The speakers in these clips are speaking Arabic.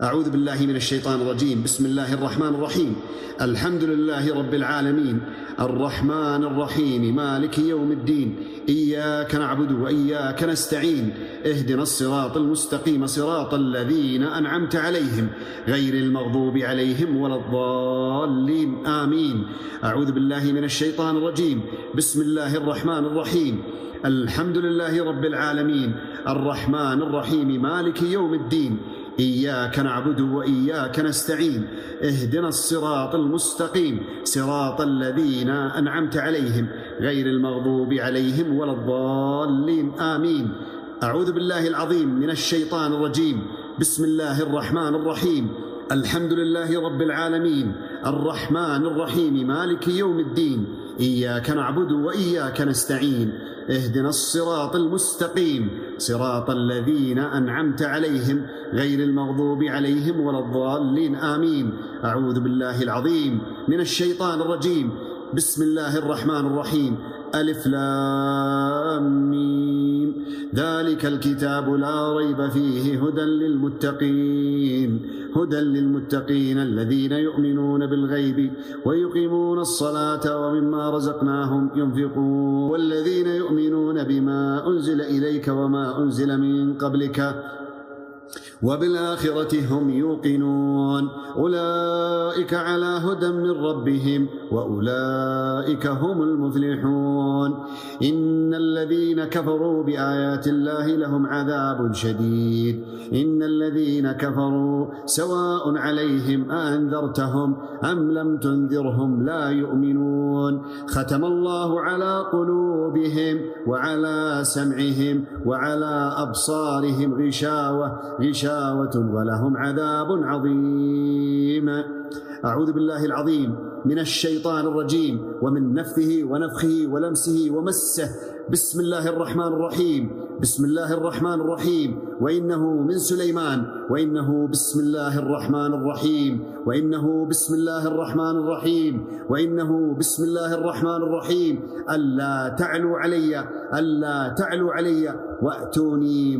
أعوذ بالله من الشيطان الرجيم. بسم الله الرحمن الرحيم. الحمد لله رب العالمين الرحمن الرحيم مالك يوم الدين. إياك نعبد وإياك نستعين. اهدنا الصراط المستقيم صراط الذين أنعمت عليهم غير المغضوب عليهم ولا الضالين آمين. أعوذ بالله من الشيطان الرجيم. بسم الله الرحمن الرحيم. الحمد لله رب العالمين الرحمن الرحيم مالك يوم الدين. إياك نعبد وإياك نستعين. اهدنا الصراط المستقيم صراط الذين أنعمت عليهم غير المغضوب عليهم ولا الضالين آمين. أعوذ بالله العظيم من الشيطان الرجيم. بسم الله الرحمن الرحيم. الحمد لله رب العالمين الرحمن الرحيم مالك يوم الدين. إياك نعبد وإياك نستعين. اهدنا الصراط المستقيم صراط الذين أنعمت عليهم غير المغضوب عليهم ولا الضالين آمين. أعوذ بالله العظيم من الشيطان الرجيم. بسم الله الرحمن الرحيم. ألف لام ميم. ذلك الكتاب لا ريب فيه هدى للمتقين. هدى للمتقين الذين يؤمنون بالغيب ويقيمون الصلاة ومما رزقناهم ينفقون والذين يؤمنون بما أنزل إليك وما أنزل من قبلك وبالآخرة هم يوقنون. أولئك على هدى من ربهم وأولئك هم المفلحون. إن الذين كفروا بآيات الله لهم عذاب شديد. إن الذين كفروا سواء عليهم أأنذرتهم أم لم تنذرهم لا يؤمنون. ختم الله على قلوبهم وعلى سمعهم وعلى أبصارهم غشاوة ولهم عذاب عظيم. أعوذ بالله العظيم من الشيطان الرجيم ومن نفثه ونفخه ولمسه ومسه. بسم الله الرحمن الرحيم. بسم الله الرحمن الرحيم. وإنه من سليمان وإنه بسم الله الرحمن الرحيم. وإنه بسم الله الرحمن الرحيم. وإنه بسم الله الرحمن الرحيم. ألا تعلوا علي وأتوني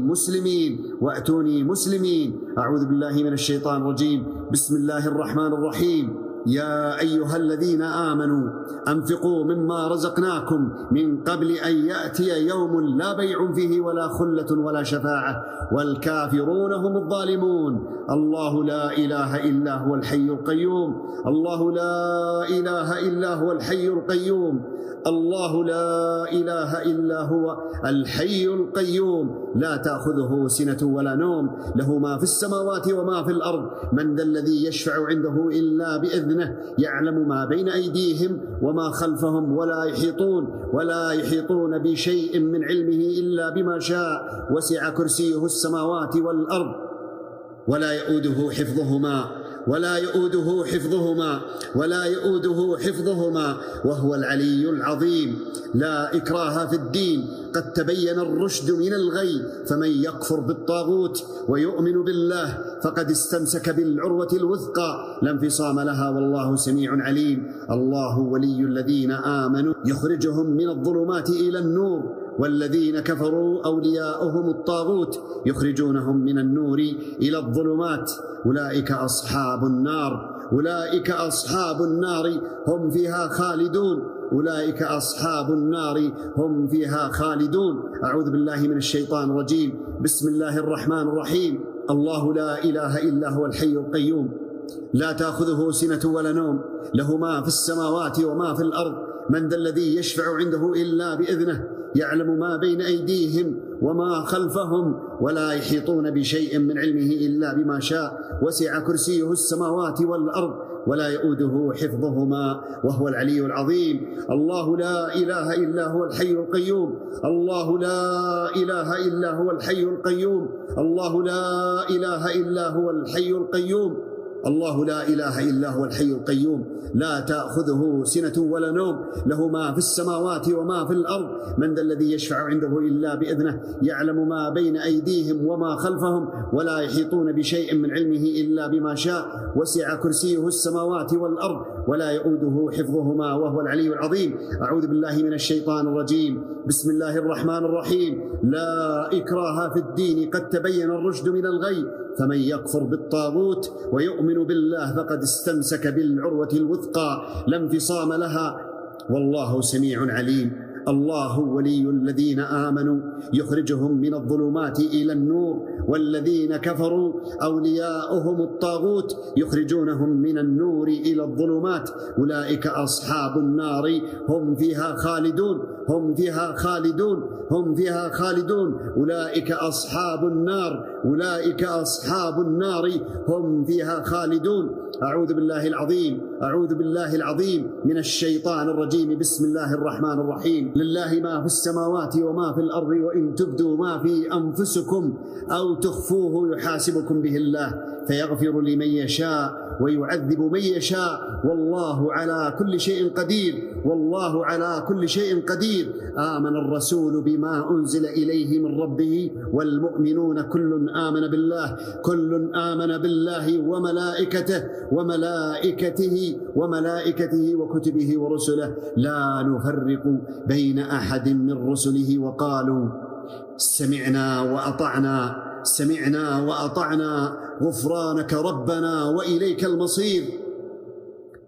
مسلمين. أعوذ بالله من الشيطان الرجيم. بسم الله الرحمن الرحيم. يا أيها الذين آمنوا أنفقوا مما رزقناكم من قبل أن يأتي يوم لا بيع فيه ولا خلة ولا شفاعة والكافرون هم الظالمون. الله لا إله إلا هو الحي القيوم. الله لا إله إلا هو الحي القيوم. الله لا إله إلا هو الحي القيوم. لا تأخذه سنة ولا نوم. له ما في السماوات وما في الأرض. من ذا الذي يشفع عنده إلا بإذنه. يعلم ما بين أيديهم وما خلفهم ولا يحيطون بشيء من علمه إلا بما شاء. وسع كرسيه السماوات والأرض ولا يؤوده حفظهما وهو العلي العظيم. لا إكراه في الدين قد تبين الرشد من الغي. فمن يكفر بالطاغوت ويؤمن بالله فقد استمسك بالعروة الوثقى لا انفصام لها والله سميع عليم. الله ولي الذين آمنوا يخرجهم من الظلمات إلى النور والذين كفروا أولياؤهم الطاغوت يخرجونهم من النور إلى الظلمات. أولئك أصحاب النار هم فيها خالدون. أعوذ بالله من الشيطان الرجيم. بسم الله الرحمن الرحيم. الله لا إله إلا هو الحي القيوم. لا تأخذه سنة ولا نوم. له ما في السماوات وما في الأرض. من ذا الذي يشفع عنده إلا بإذنه. يعلم ما بين أيديهم وما خلفهم ولا يحيطون بشيء من علمه إلا بما شاء. وسع كرسيه السماوات والأرض ولا يؤوده حفظهما وهو العلي العظيم. الله لا إله إلا هو الحي القيوم. الله لا إله إلا هو الحي القيوم. الله لا إله إلا هو الحي القيوم. الله لا إله إلا هو الحي القيوم. لا تأخذه سنة ولا نوم. له ما في السماوات وما في الأرض. من ذا الذي يشفع عنده إلا بإذنه. يعلم ما بين أيديهم وما خلفهم ولا يحيطون بشيء من علمه إلا بما شاء. وسع كرسيه السماوات والأرض ولا يؤوده حفظهما وهو العلي العظيم. أعوذ بالله من الشيطان الرجيم. بسم الله الرحمن الرحيم. لا إكراه في الدين قد تبين الرشد من الغي. فمن يكفر بالطاغوت ويؤمن بالله فقد استمسك بالعروة الوثقى لا انفصام لها، والله سميع عليم. الله ولي الذين آمنوا يخرجهم من الظلمات إلى النور، والذين كفروا أولياؤهم الطاغوت يخرجونهم من النور إلى الظلمات، أولئك أصحاب النار هم فيها خالدون، هم فيها خالدون، هم فيها خالدون، أولئك أصحاب النار، أولئك أصحاب النار هم فيها خالدون. أعوذ بالله العظيم، أعوذ بالله العظيم من الشيطان الرجيم. بسم الله الرحمن الرحيم. لله ما في السماوات وما في الأرض، وإن تبدوا ما في أنفسكم أو تخفوه يحاسبكم به الله فيغفر لمن يشاء ويعذب من يشاء، والله على كل شيء قدير، والله على كل شيء قدير. آمن الرسول بما أنزل إليه من ربه والمؤمنون كل آمن بالله، كل آمن بالله وملائكته وكتبه ورسله لا نفرق بين أحد من رسله، وقالوا سمعنا وأطعنا، سمعنا وأطعنا غفرانك ربنا وإليك المصير.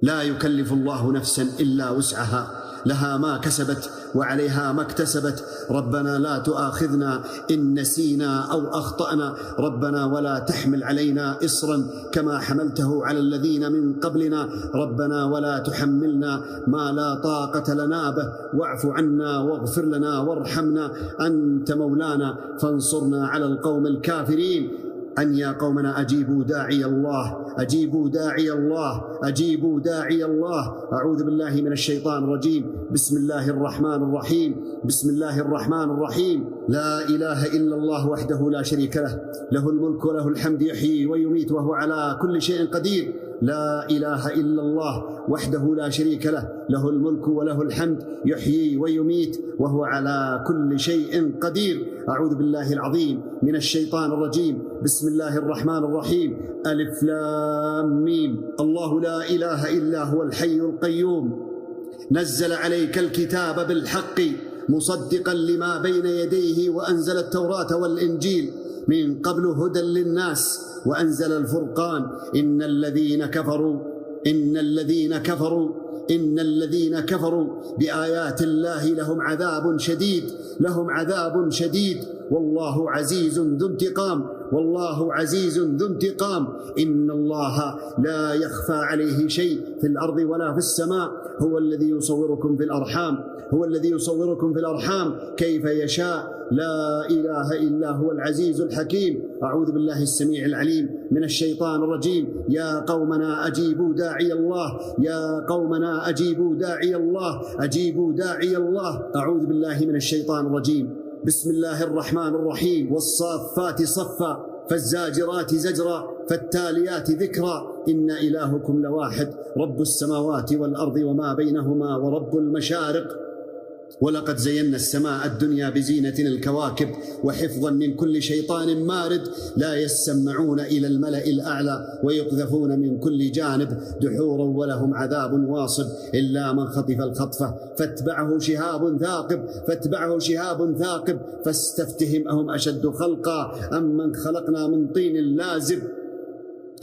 لا يكلف الله نفسا إلا وسعها، لها ما كسبت وعليها ما اكتسبت. ربنا لا تؤاخذنا إن نسينا أو أخطأنا، ربنا ولا تحمل علينا إصرا كما حملته على الذين من قبلنا، ربنا ولا تحملنا ما لا طاقة لنا به، واعف عنا واغفر لنا وارحمنا، أنت مولانا فانصرنا على القوم الكافرين. أن يا قومنا أجيبوا داعي الله، أجيبوا داعي الله، أجيبوا داعي الله. أعوذ بالله من الشيطان الرجيم. بسم الله الرحمن الرحيم، بسم الله الرحمن الرحيم. لا إله إلا الله وحده لا شريك له، له الملك وله الحمد يحيي ويميت وهو على كل شيء قدير. لا إله إلا الله وحده لا شريك له، له الملك وله الحمد يحيي ويميت وهو على كل شيء قدير. أعوذ بالله العظيم من الشيطان الرجيم. بسم الله الرحمن الرحيم. ألف لام ميم. الله لا إله إلا هو الحي القيوم، نزل عليك الكتاب بالحق مصدقا لما بين يديه، وأنزل التوراة والإنجيل من قبل هدى للناس وأنزل الفرقان. إن الذين كفروا بآيات الله لهم عذاب شديد، لهم عذاب شديد، والله عزيز ذو انتقام، والله عزيز ذو انتقام. إن الله لا يخفى عليه شيء في الأرض ولا في السماء، هو الذي يصوركم في الأرحام، هو الذي يصوركم في الأرحام كيف يشاء. لا إله إلا هو العزيز الحكيم. أعوذ بالله السميع العليم من الشيطان الرجيم. يا قومنا أجيبوا داعي الله، يا قومنا أجيبوا داعي الله، أجيبوا داعي الله. أعوذ بالله من الشيطان الرجيم. بسم الله الرحمن الرحيم. والصافات صفا فالزاجرات زجرا فالتاليات ذكرا، إن إلهكم لواحد، رب السماوات والأرض وما بينهما ورب المشارق. ولقد زينا السماء الدنيا بزينة الكواكب وحفظا من كل شيطان مارد، لا يسمعون إلى الملأ الأعلى ويقذفون من كل جانب دحورا ولهم عذاب واصب، إلا من خطف الخطفة فاتبعه شهاب ثاقب فاستفتهم أهم أشد خلقا أم من خلقنا من طين لازب.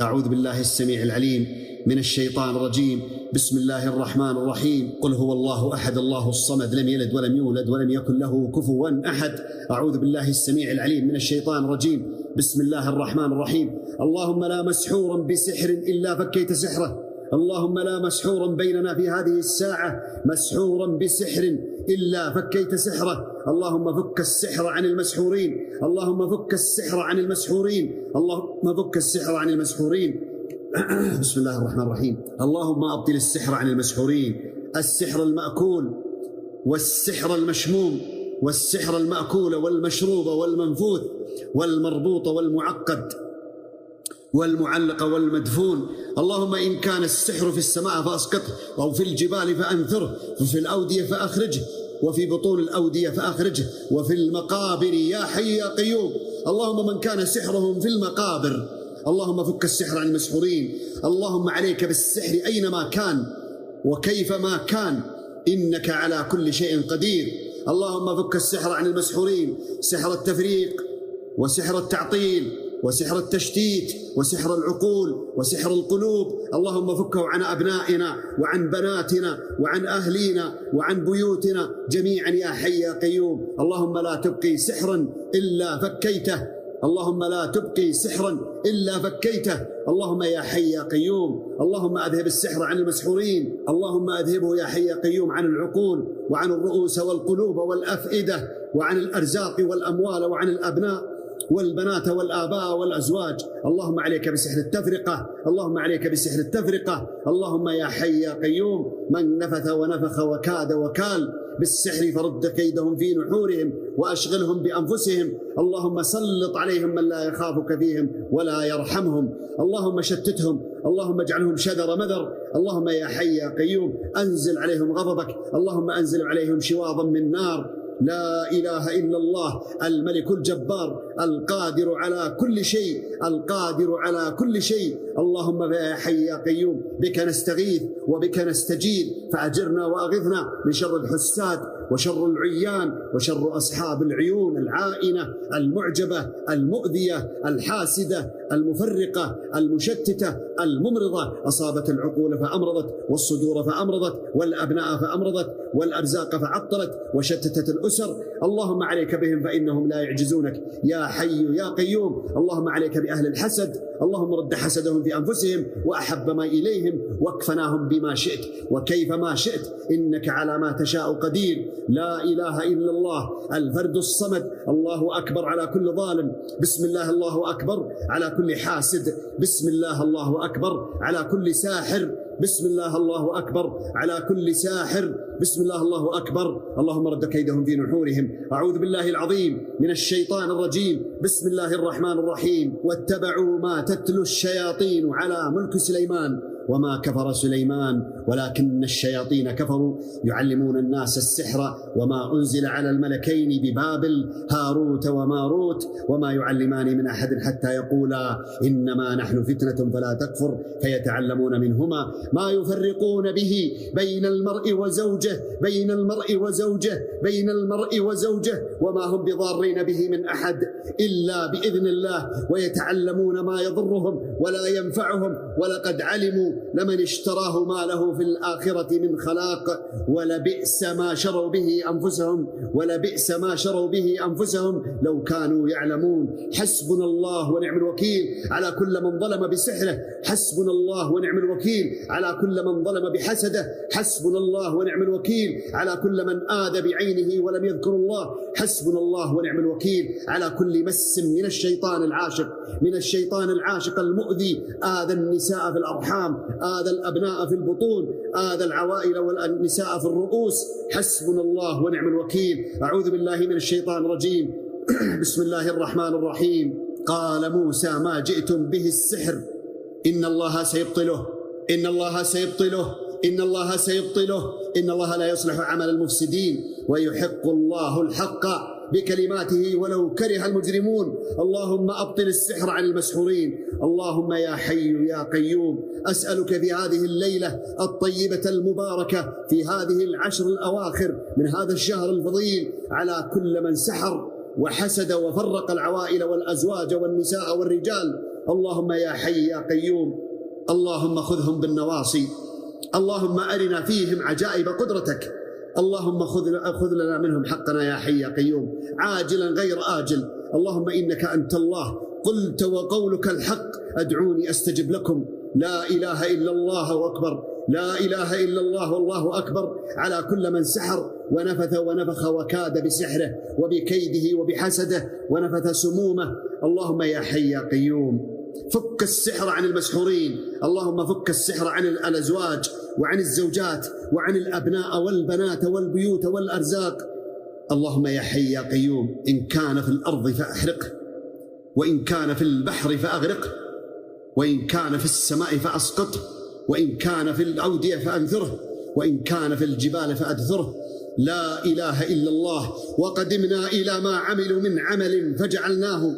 أعوذ بالله السميع العليم من الشيطان الرجيم. بسم الله الرحمن الرحيم. قل هو الله أحد الله الصمد لم يلد ولم يولد ولم يكن له كفوا أحد. أعوذ بالله السميع العليم من الشيطان الرجيم. بسم الله الرحمن الرحيم. اللهم لا مسحورا بسحر إلا فكيت سحره، اللهم لا مسحورا بيننا في هذه الساعة مسحورا بسحر إلا فكيت سحره، اللهم فك السحر عن المسحورين، اللهم فك السحر عن المسحورين، اللهم فك السحر عن المسحورين. بسم الله الرحمن الرحيم. اللهم أبطل السحر عن المسحورين، السحر المأكول والسحر المشموم والسحر المأكول والمشروب والمنفوث والمربوط والمعقد والمعلق والمدفون. اللهم إن كان السحر في السماء فأسقطه، أو في الجبال فأنثره، وفي الأودية فأخرجه، وفي بطون الأودية فأخرجه، وفي المقابر يا حي يا قيوم. اللهم من كان سحرهم في المقابر اللهم فك السحر عن المسحورين. اللهم عليك بالسحر أينما كان وكيفما كان، إنك على كل شيء قدير. اللهم فك السحر عن المسحورين، سحر التفريق وسحر التعطيل وسحر التشتيت وسحر العقول وسحر القلوب. اللهم فكه عن أبنائنا وعن بناتنا وعن أهلينا وعن بيوتنا جميعا يا حي يا قيوم. اللهم لا تبقي سحرا إلا فكيته، اللهم لا تبقي سحرا إلا فكيته. اللهم يا حي يا قيوم، اللهم أذهب السحر عن المسحورين، اللهم أذهبه يا حي يا قيوم عن العقول وعن الرؤوس والقلوب والأفئدة وعن الأرزاق والأموال وعن الأبناء والبنات والآباء والأزواج. اللهم عليك بسحر التفرقة، اللهم عليك بسحر التفرقة. اللهم يا حي يا قيوم، من نفث ونفخ وكاد وكال بالسحر فرد كيدهم في نحورهم وأشغلهم بأنفسهم. اللهم سلط عليهم من لا يخافك فيهم ولا يرحمهم. اللهم شتتهم، اللهم اجعلهم شذر مذر. اللهم يا حي يا قيوم أنزل عليهم غضبك، اللهم أنزل عليهم شواظا من نار. لا إله إلا الله الملك الجبار القادر على كل شيء، القادر على كل شيء. اللهم يا حي يا قيوم بك نستغيث وبك نستجيب، فأجرنا وأغثنا من شر الحساد وشر العيان وشر أصحاب العيون العائنة المعجبة المؤذية الحاسدة المفرقة المشتتة الممرضة. أصابت العقول فأمرضت والصدور فأمرضت والأبناء فأمرضت والأرزاق فعطلت وشتتت الأسر. اللهم عليك بهم فإنهم لا يعجزونك يا حي يا قيوم. اللهم عليك بأهل الحسد، اللهم رد حسدهم في أنفسهم وأحب ما إليهم واكفناهم بما شئت وكيف ما شئت، إنك على ما تشاء قدير. لا إله إلا الله الفرد الصمد. الله أكبر على كل ظالم، بسم الله الله أكبر على كل حاسد، بسم الله الله أكبر على كل ساحر، بسم الله الله أكبر على كل ساحر، بسم الله الله أكبر. اللهم رد كيدهم في نحورهم. أعوذ بالله العظيم من الشيطان الرجيم. بسم الله الرحمن الرحيم. واتبعوا ما تتلو الشياطين على ملك سليمان وما كفر سليمان ولكن الشياطين كفروا يعلمون الناس السحر وما أنزل على الملكين ببابل هاروت وماروت وما يعلمان من أحد حتى يقولا إنما نحن فتنة فلا تكفر فيتعلمون منهما ما يفرقون به بين المرء وزوجه، بين المرء وزوجه، بين المرء وزوجه، وما هم بضارين به من أحد إلا بإذن الله، ويتعلمون ما يضرهم ولا ينفعهم. ولقد علموا لمن اشتراه ما له في الآخرة من خلاق ولبئس ما شروا به أنفسهم، ولبئس ما شروا به أنفسهم لو كانوا يعلمون. حسبنا الله ونعم الوكيل على كل من ظلم بسحره، حسبنا الله ونعم الوكيل على كل من ظلم بحسده، حسبنا الله ونعم الوكيل على كل من آذى بعينه ولم يذكر الله، حسبنا الله ونعم الوكيل على كل مس من الشيطان العاشق، من الشيطان العاشق المؤذي. آذى النساء في الأرحام، آذى الأبناء في البطون، آذى العوائل والنساء في الرؤوس. حسبنا الله ونعم الوكيل. أعوذ بالله من الشيطان الرجيم. بسم الله الرحمن الرحيم. قال موسى ما جئتم به السحر إن الله سيبطله، إن الله سيبطله، إن الله سيبطله، إن الله لا يصلح عمل المفسدين ويحق الله الحق بكلماته ولو كره المجرمون. اللهم أبطل السحر عن المسحورين. اللهم يا حي يا قيوم أسألك في هذه الليلة الطيبة المباركة، في هذه العشر الأواخر من هذا الشهر الفضيل، على كل من سحر وحسد وفرق العوائل والأزواج والنساء والرجال. اللهم يا حي يا قيوم اللهم خذهم بالنواصي، اللهم أرنا فيهم عجائب قدرتك، اللهم خذ لنا منهم حقنا يا حي يا قيوم عاجلا غير آجل. اللهم إنك أنت الله، قلت وقولك الحق، أدعوني أستجب لكم. لا إله إلا الله أكبر، لا إله إلا الله والله أكبر على كل من سحر ونفث ونفخ وكاد بسحره وبكيده وبحسده ونفث سمومه. اللهم يا حي يا قيوم فك السحر عن المسحورين، اللهم فك السحر عن الأزواج وعن الزوجات وعن الأبناء والبنات والبيوت والأرزاق. اللهم يا حي يا قيوم إن كان في الأرض فأحرقه، وإن كان في البحر فأغرقه، وإن كان في السماء فأسقطه، وإن كان في الأودية فأنثره، وإن كان في الجبال فأدثره. لا إله إلا الله. وقدمنا إلى ما عملوا من عمل فجعلناه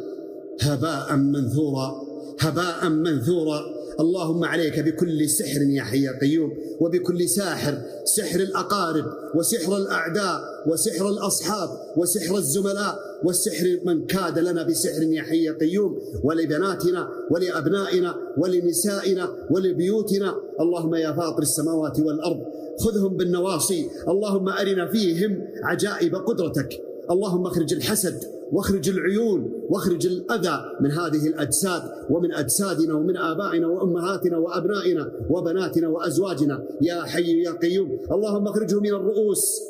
هباء منثورا، هباء منثورا. اللهم عليك بكل سحر يا حي يا قيوم، وبكل ساحر، سحر الأقارب وسحر الأعداء وسحر الأصحاب وسحر الزملاء والسحر من كاد لنا بسحر يا حي يا قيوم، ولبناتنا ولأبنائنا ولنسائنا ولبيوتنا. اللهم يا فاطر السماوات والأرض خذهم بالنواصي، اللهم أرنا فيهم عجائب قدرتك. اللهم اخرج الحسد واخرج العيون واخرج الأذى من هذه الأجساد ومن أجسادنا ومن آبائنا وأمهاتنا وأبنائنا وبناتنا وأزواجنا يا حي يا قيوم. اللهم اخرجه من الرؤوس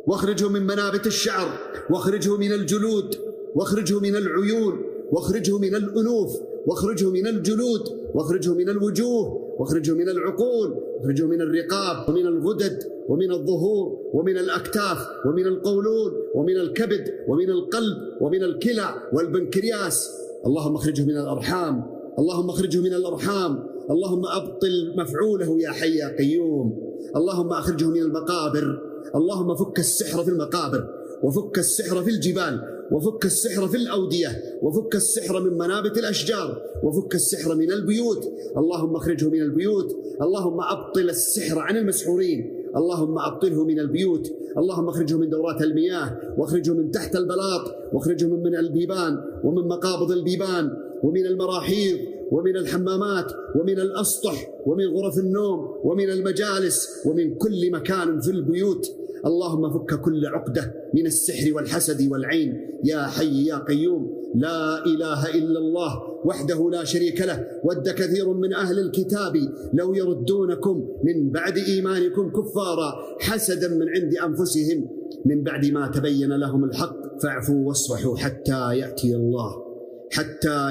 واخرجه من منابت الشعر واخرجه من الجلود واخرجه من العيون واخرجه من الأنوف واخرجه من الجلود واخرجه من الوجوه واخرجه من العقول واخرجه من الرقاب ومن الغدد ومن الظهور ومن الأكتاف ومن القولون ومن الكبد ومن القلب ومن الكلى والبنكرياس. اللهم اخرجه من الأرحام، اللهم اخرجه من الأرحام، اللهم أبطل مفعوله يا حي يا قيوم. اللهم اخرجه من المقابر، اللهم فك السحر في المقابر وفك السحر في الجبال وفك السحر في الأودية وفك السحر من منابت الأشجار وفك السحر من البيوت. اللهم اخرجه من البيوت، اللهم أبطل السحر عن المسحورين، اللهم أبطله من البيوت. اللهم اخرجه من دورات المياه واخرجه من تحت البلاط واخرجه من البيبان ومن مقابض البيبان ومن المراحيض ومن الحمامات ومن الأسطح ومن غرف النوم ومن المجالس ومن كل مكان في البيوت. اللهم فك كل عقدة من السحر والحسد والعين يا حي يا قيوم. لا إله إلا الله وحده لا شريك له. ود كثير من أهل الكتاب لو يردونكم من بعد إيمانكم كفارا حسدا من عند أنفسهم من بعد ما تبين لهم الحق فاعفوا واصفحوا حتى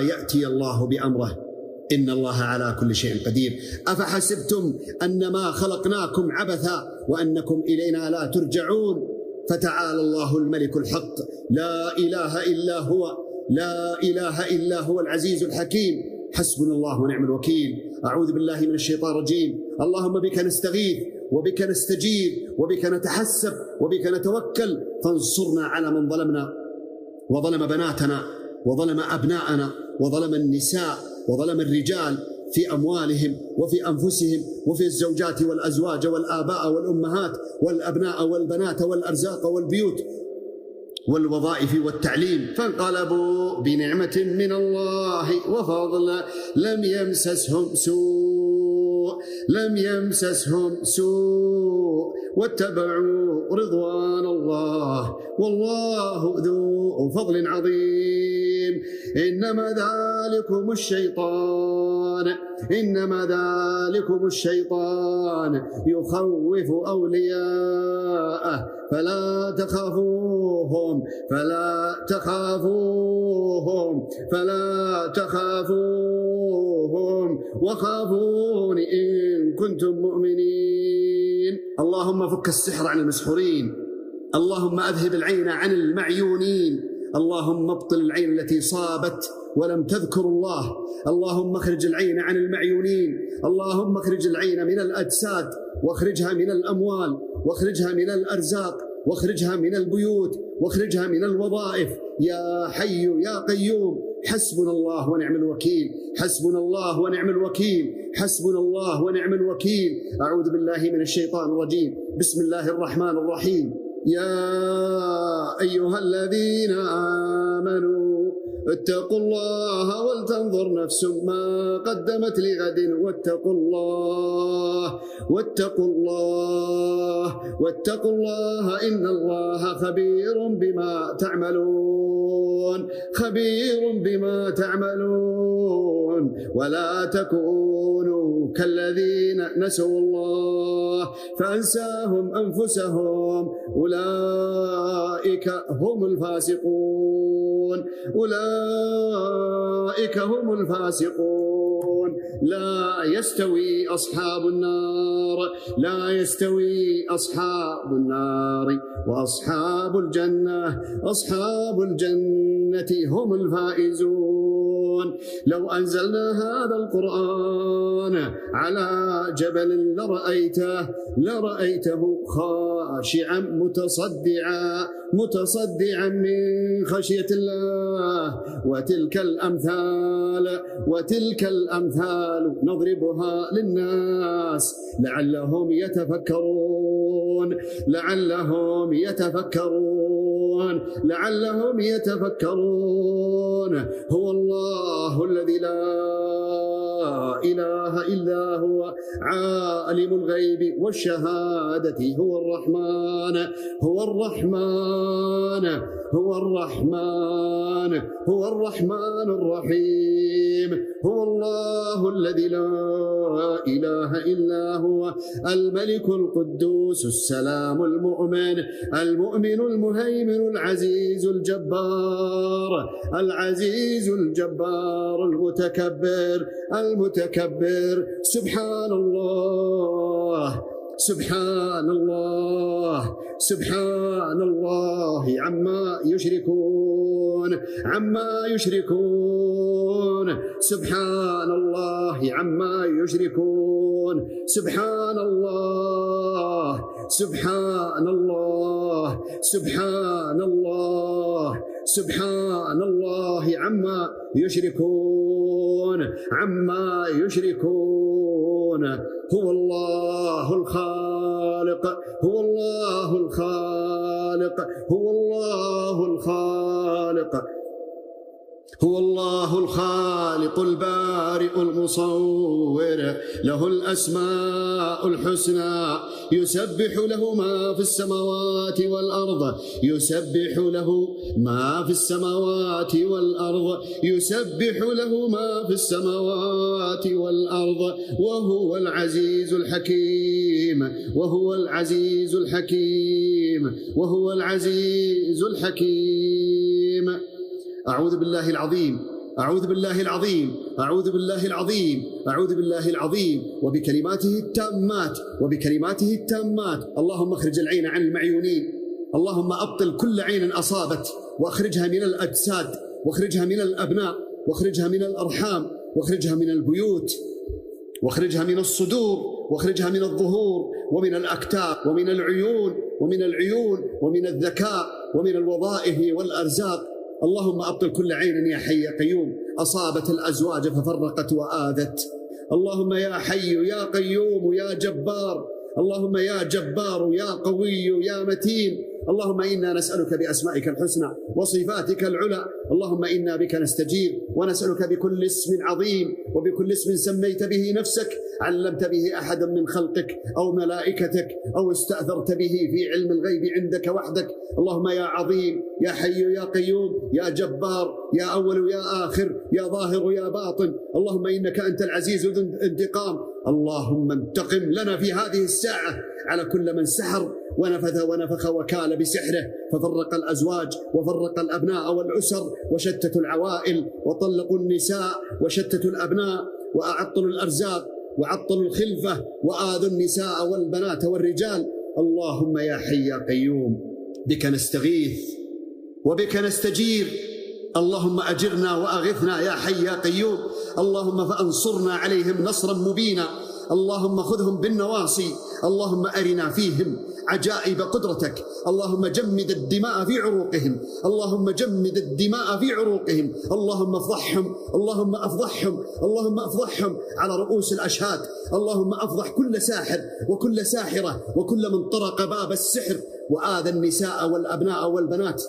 يأتي الله بأمره إن الله على كل شيء قدير. أفحسبتم أنما خلقناكم عبثا وأنكم إلينا لا ترجعون فتعالى الله الملك الحق لا إله إلا هو العزيز الحكيم. حسبنا الله ونعم الوكيل. أعوذ بالله من الشيطان الرجيم. اللهم بك نستغيث وبك نستجيب وبك نتحسب وبك نتوكل فانصرنا على من ظلمنا وظلم بناتنا وظلم أبناءنا وظلم النساء وظلم الرجال في أموالهم وفي أنفسهم وفي الزوجات والأزواج والآباء والأمهات والأبناء والبنات والأرزاق والبيوت والوظائف والتعليم فانقلبوا بنعمة من الله وفضل لم يمسسهم سوء واتبعوا رضوان الله والله ذو فضل عظيم. إنما ذلكم الشيطان يخوف أولياءه فلا تخافوهم وخافون إن كنتم مؤمنين. اللهم فك السحر عن المسحورين، اللهم أذهب العين عن المعيونين، اللهم ابطل العين التي صابت ولم تذكر الله، اللهم اخرج العين عن المعيونين، اللهم اخرج العين من الأجساد واخرجها من الأموال واخرجها من الأرزاق واخرجها من البيوت واخرجها من الوظائف يا حي يا قيوم. حسبنا الله ونعم الوكيل، حسبنا الله ونعم الوكيل، حسبنا الله ونعم الوكيل. أعوذ بالله من الشيطان الرجيم. بسم الله الرحمن الرحيم. يا أيها الذين آمنوا اتقوا الله ولتنظر نفس ما قدمت لغد واتقوا الله إن الله خبير بما تعملون ولا تكونوا كالذين نسوا الله فأنساهم أنفسهم أولئك هم الفاسقون. لا يستوي أصحاب النار وأصحاب الجنة هم الفائزون. لو أنزلنا هذا القرآن على جبل لرأيته خاشعا متصدعا من خشية الله. وتلك الأمثال نضربها للناس لعلهم يتفكرون. هو الله الذي لا إله إلا هو عالم الغيب والشهادة هو الرحمن الرحيم. هو الله الذي لا إله إلا هو الملك القدوس السلام المؤمن المهيمن العزيز الجبار المتكبر. سبحان الله عما يشركون. سبحان الله عما يشركون. سبحان الله عما يشركون. هو الله الخالق البارئ المصور له الأسماء الحسنى يسبح له ما في السماوات والأرض وهو العزيز الحكيم. أعوذ بالله العظيم وبكلماته التامات اللهم اخرج العين عن المعيونين. اللهم أبطل كل عين أصابت وأخرجها من الأجساد واخرجها من الأبناء واخرجها من الأرحام واخرجها من البيوت واخرجها من الصدور واخرجها من الظهور ومن الأكتاف ومن العيون ومن الذكاء ومن الوظائف والأرزاق. اللهم أبطل كل عين يا حي يا قيوم أصابت الأزواج ففرقت وآذت. اللهم يا حي يا قيوم يا جبار، اللهم يا جبار يا قوي يا متين. اللهم إنا نسألك بأسمائك الحسنى وصفاتك العلى. اللهم إنا بك نستجير ونسألك بكل اسم عظيم وبكل اسم سميت به نفسك علمت به أحدا من خلقك أو ملائكتك أو استأثرت به في علم الغيب عندك وحدك. اللهم يا عظيم يا حي يا قيوم يا جبار يا أول يا آخر يا ظاهر يا باطن. اللهم إنك أنت العزيز ذو الانتقام. اللهم انتقم لنا في هذه الساعة على كل من سحر ونفخ وكال بسحره ففرق الأزواج وفرق الأبناء والأسر وشتتوا العوائل وطلقوا النساء وشتتوا الأبناء وأعطلوا الأرزاق وعطلوا الخلفة وآذوا النساء والبنات والرجال. اللهم يا حي يا قيوم بك نستغيث وبك نستجير. اللهم أجرنا وأغثنا يا حي يا قيوم. اللهم فأنصرنا عليهم نصرا مبينا. اللهم خذهم بالنواصي. اللهم أرنا فيهم عجائب قدرتك. اللهم جمد الدماء في عروقهم. اللهم جمد الدماء في عروقهم. اللهم افضحهم. اللهم افضحهم. اللهم افضحهم على رؤوس الأشهاد. اللهم افضح كل ساحر وكل ساحرة وكل من طرق باب السحر وآذى النساء والأبناء والبنات.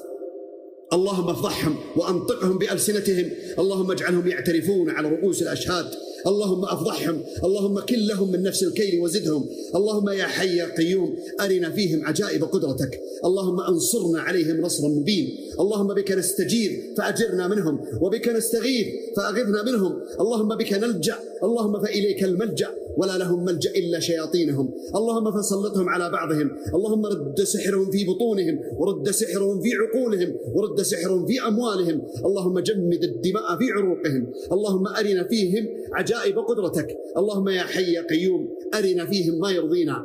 اللهم افضحهم وأنطقهم بألسنتهم. اللهم اجعلهم يعترفون على رؤوس الأشهاد. اللهم أفضحهم. اللهم كلهم من نفس الكيل وزدهم. اللهم يا حي يا قيوم أرنا فيهم عجائب قدرتك. اللهم أنصرنا عليهم نصرا مبين. اللهم بك نستجير فأجرنا منهم وبك نستغيث فأغثنا منهم. اللهم بك نلجأ. اللهم فإليك الملجأ ولا لهم ملجأ إلا شياطينهم. اللهم فسلطهم على بعضهم. اللهم رد سحرهم في بطونهم ورد سحرهم في عقولهم ورد سحرهم في أموالهم. اللهم جمد الدماء في عروقهم. اللهم أرنا فيهم عجائب قدرتك. اللهم يا حي يا قيوم أرنا فيهم ما يرضينا.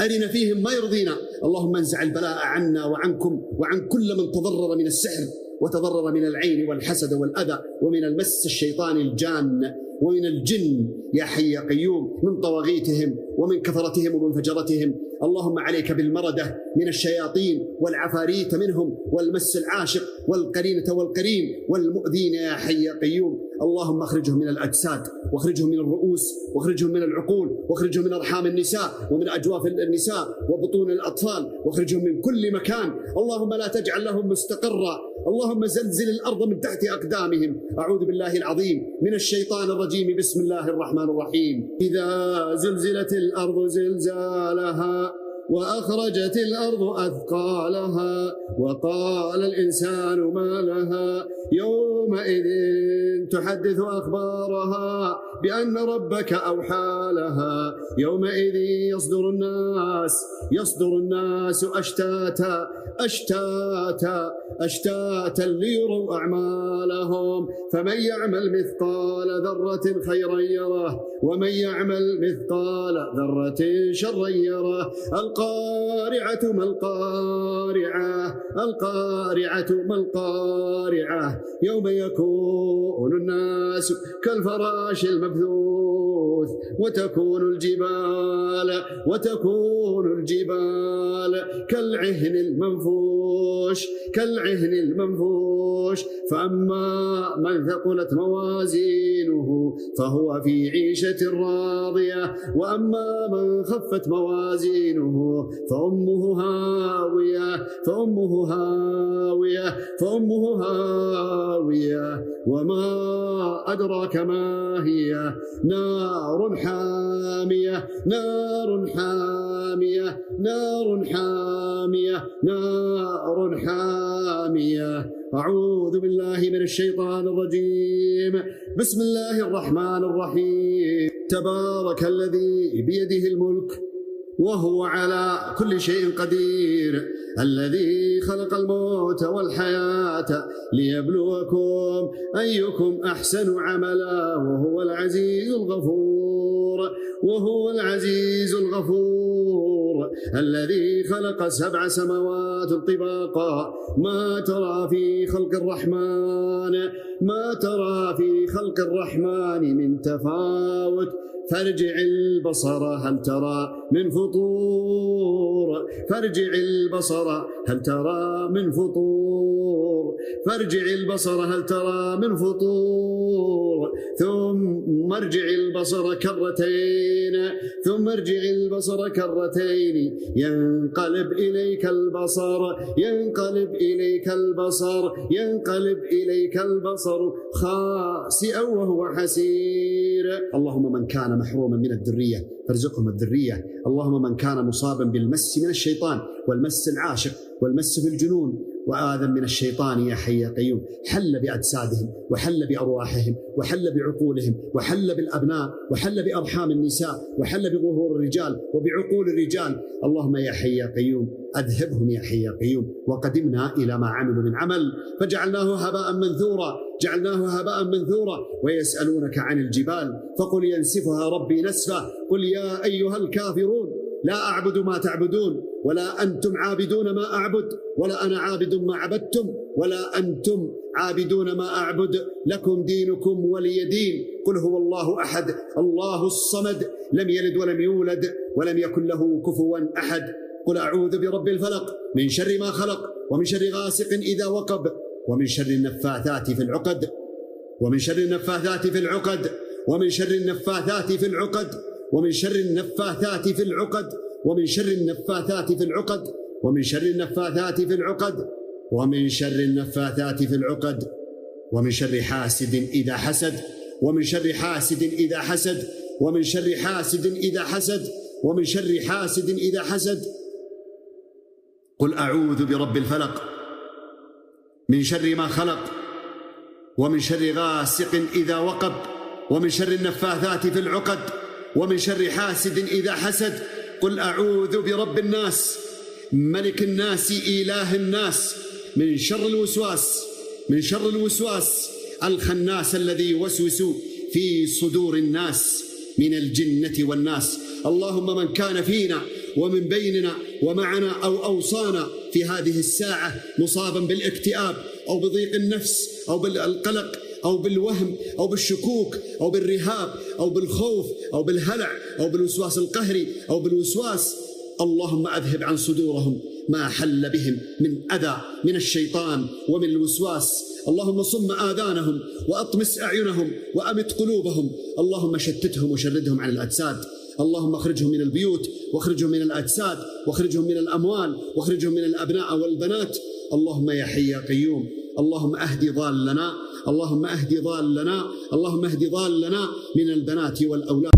أرنا فيهم ما يرضينا. اللهم انزع البلاء عنا وعنكم وعن كل من تضرر من السحر وتضرر من العين والحسد والأذى ومن المس الشيطان الجان ومن الجن يا حي يا قيوم، من طواغيتهم ومن كثرتهم ومن فجرتهم. اللهم عليك بالمردة من الشياطين والعفاريت منهم والمس العاشق والقرينة والقرين والمؤذين يا حي يا قيوم. اللهم اخرجهم من الأجساد واخرجهم من الرؤوس واخرجهم من العقول واخرجهم من أرحام النساء ومن أجواف النساء وبطون الأطفال واخرجهم من كل مكان. اللهم لا تجعل لهم مستقرا، اللهم زلزل الأرض من تحت أقدامهم. أعوذ بالله العظيم من الشيطان الرجيم. بسم الله الرحمن الرحيم. إذا زلزلت الأرض زلزالها وأخرجت الأرض أثقالها وقال الإنسان ما لها يومئذ تحدث أخبارها بأن ربك أوحى لها يومئذ يصدر الناس أشتاتا ليروا أعمالهم فمن يعمل مثقال ذرة خيرا يره ومن يعمل مثقال ذرة شرا يره. القارعة ما القارعة يوم يكون الناس كالفراش المبثوث وتكون الجبال كالعهن المنفوش فأما من ثقلت موازينه فهو في عيشة راضية وأما من خفت موازينه فأمه هاوية وما أدراك ما هي نار حامية. أعوذ بالله من الشيطان الرجيم. بسم الله الرحمن الرحيم. تبارك الذي بيده الملك وهو على كل شيء قدير الذي خلق الموت والحياة ليبلوكم أيكم أحسن عملا وهو العزيز الغفور الذي خلق 7 سماوات طباقا ما ترى في خلق الرحمن من تفاوت فارجع البصر هل ترى من فطور فارجع البصر هل ترى من فطور ثم ارجع البصر كرتين ينقلب إليك البصر خاسئا وهو حسير. اللهم من كان محروما من الذرية فارزقهم الذرية. اللهم من كان مصابا بالمس من الشيطان والمس العاشق والمس في الجنون وآذى من الشيطان يا حي يا قيوم حل بأجسادهم وحل بأرواحهم وحل بعقولهم وحل بالأبناء وحل بأرحام النساء وحل بظهور الرجال وبعقول الرجال. اللهم يا حي يا قيوم أذهبهم يا حي يا قيوم وقدمنا إلى ما عملوا من عمل فجعلناه هباء منثورا. ويسألونك عن الجبال فقل ينسفها ربي نسفا. قل يا أيها الكافرون لا أعبد ما تعبدون ولا أنتم عابدون ما أعبد ولا أنا عابد ما عبدتم ولا أنتم عابدون ما أعبد لكم دينكم ولي دين. قل هو الله أحد الله الصمد لم يلد ولم يولد ولم يكن له كفوا أحد. قل أعوذ برب الفلق من شر ما خلق ومن شر غاسق إذا وقب ومن شر النفاثات في العقد ومن شر النفاثات في العقد ومن شر النفاثات في العقد ومن شر النفاثات في العقد ومن شر النفاثات في العقد ومن شر النفاثات في العقد ومن شر النفاثات في العقد ومن شر حاسد إذا حسد ومن شر حاسد إذا حسد ومن شر حاسد إذا حسد ومن شر حاسد إذا حسد. قل أعوذ برب الفلق من شر ما خلق ومن شر غاسق إذا وقب ومن شر النفاثات في العقد ومن شر حاسد إذا حسد. قل أعوذ برب الناس ملك الناس إله الناس من شر الوسواس الخناس الذي يوسوس في صدور الناس من الجنة والناس. اللهم من كان فينا ومن بيننا ومعنا أو أوصانا في هذه الساعة مصابا بالاكتئاب أو بضيق النفس أو بالقلق أو بالوهم أو بالشكوك أو بالرهاب أو بالخوف أو بالهلع أو بالوسواس القهري أو بالوسواس، اللهم أذهب عن صدورهم ما حل بهم من أذى من الشيطان ومن الوسواس. اللهم صم آذانهم وأطمس أعينهم وأمت قلوبهم. اللهم شتتهم وشردهم عن الأجساد. اللهم اخرجهم من البيوت واخرجهم من الأجساد واخرجهم من الأموال واخرجهم من الأبناء والبنات. اللهم يا حي يا قيوم، اللهم أهدي ضالنا، اللهم أهدي ضالنا، اللهم اهدي ضالنا من البنات والأولاد.